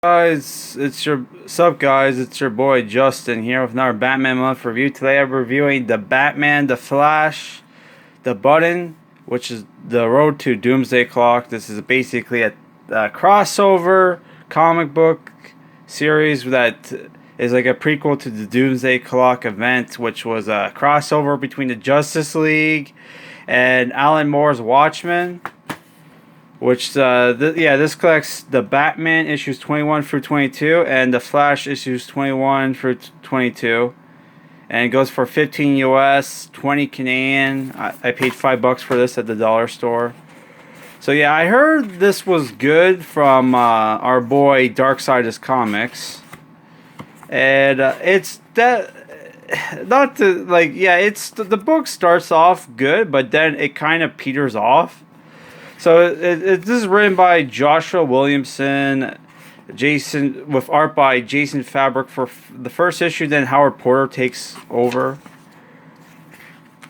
Guys, it's your boy Justin here with another Batman month review. Today I'm reviewing the Batman, the Flash, the Button, which is the Road to Doomsday Clock. This is basically a crossover comic book series that is like a prequel to the Doomsday Clock event, which was a crossover between the Justice League and Alan Moore's Watchmen. Which, this collects the Batman issues 21 through 22 and the Flash issues 21 through 22. And it goes for 15 US, 20 Canadian. I paid $5 for this at the dollar store. So yeah, I heard this was good from our boy Darksiders Comics. And it's that. Not to, like, yeah, the book starts off good, but then it kind of peters off. So this is written by Joshua Williamson, with art by Jason Fabok for the first issue. Then Howard Porter takes over.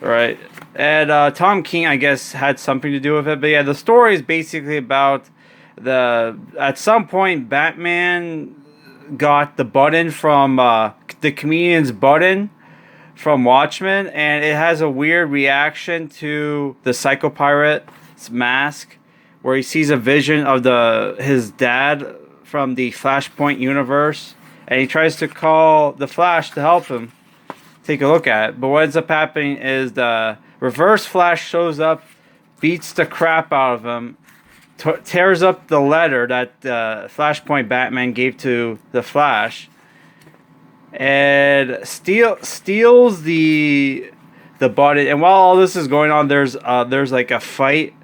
Right, and Tom King, I guess, had something to do with it. But yeah, the story is basically about at some point Batman got the button from the comedian's button from Watchmen, and it has a weird reaction to the Psycho Pirate mask, where he sees a vision of his dad from the Flashpoint universe, and he tries to call the Flash to help him take a look at it. But what ends up happening is the Reverse Flash shows up, beats the crap out of him, tears up the letter that Flashpoint Batman gave to the Flash, and steals the button. And while all this is going on, there's like a fight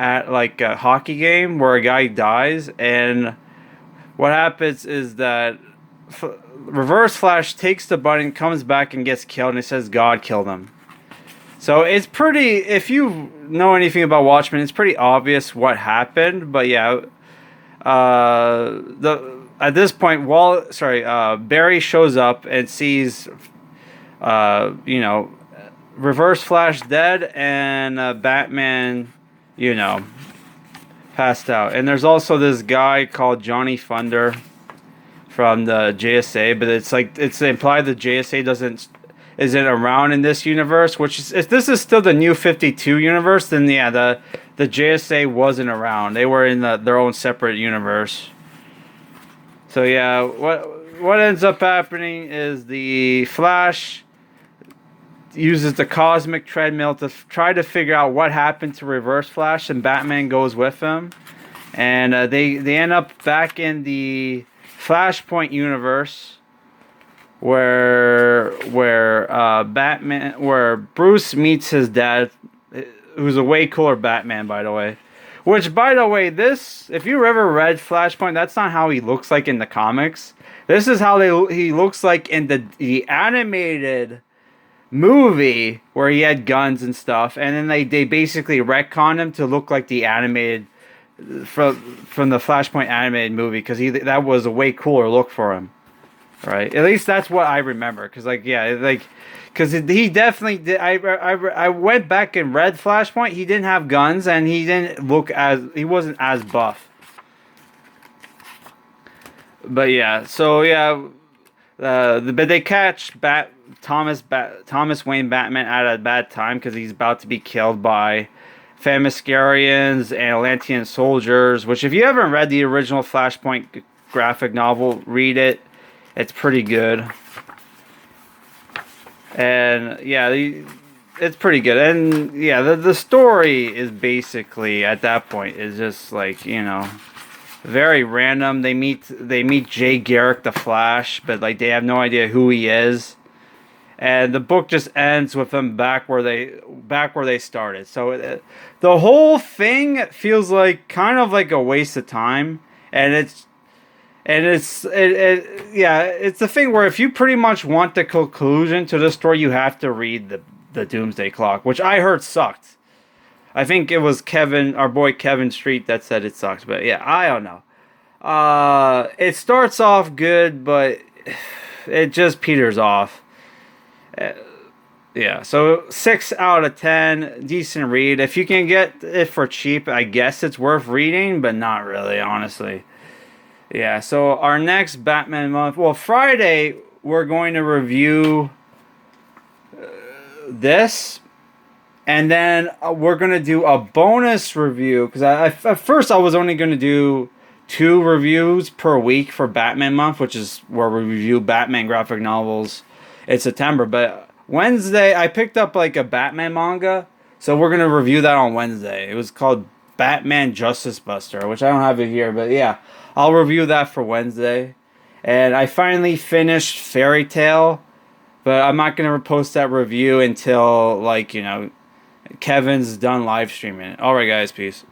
at like a hockey game where a guy dies, and what happens is that Reverse Flash takes the button, comes back and gets killed, and it says God killed him. So it's pretty, if you know anything about Watchmen, it's pretty obvious what happened. But yeah, at this point, Barry shows up and sees Reverse Flash dead and Batman, passed out. And there's also this guy called Johnny Thunder from the JSA, but it's implied the JSA isn't around in this universe, which is, if this is still the New 52 universe, then yeah, the JSA wasn't around. They were in their own separate universe. So yeah, what ends up happening is the Flash uses the cosmic treadmill to try to figure out what happened to Reverse Flash, and Batman goes with him, and they end up back in the Flashpoint universe, where Bruce meets his dad, who's a way cooler Batman, by the way. Which, by the way, if you ever read Flashpoint, that's not how he looks like in the comics. This is how he looks like in the animated movie, where he had guns and stuff, and then they basically retconned him to look like the animated from the Flashpoint animated movie, because that was a way cooler look for him, right? At least that's what I remember, because because he definitely did. I went back and read Flashpoint. He didn't have guns, and he wasn't as buff. But yeah, so yeah, but they catch Thomas Wayne Batman at a bad time, because he's about to be killed by Themyscirians and Atlantean soldiers, which, if you haven't read the original Flashpoint graphic novel, read it. It's pretty good. And yeah, it's pretty good. And yeah, the story is basically, at that point, is just like, very random. They meet Jay Garrick the Flash, but like they have no idea who he is. And the book just ends with them back where they started. So the whole thing feels like kind of like a waste of time, and it's the thing where if you pretty much want the conclusion to the story, you have to read the Doomsday Clock, which I heard sucked. I think it was our boy Kevin Street, that said it sucks, but yeah, I don't know. It starts off good, but it just peters off. Yeah, so 6 out of 10, decent read. If you can get it for cheap, I guess it's worth reading, but not really, honestly. Yeah, so our next Batman month, well, Friday, we're going to review this, and then we're going to do a bonus review, because at first I was only going to do 2 reviews per week for Batman month, which is where we review Batman graphic novels in September. But Wednesday, I picked up like a Batman manga, so we're going to review that on Wednesday. It was called Batman Justice Buster, which I don't have it here, but yeah, I'll review that for Wednesday. And I finally finished Fairy Tale, but I'm not gonna post that review until, like, Kevin's done live streaming it. Alright, guys, peace.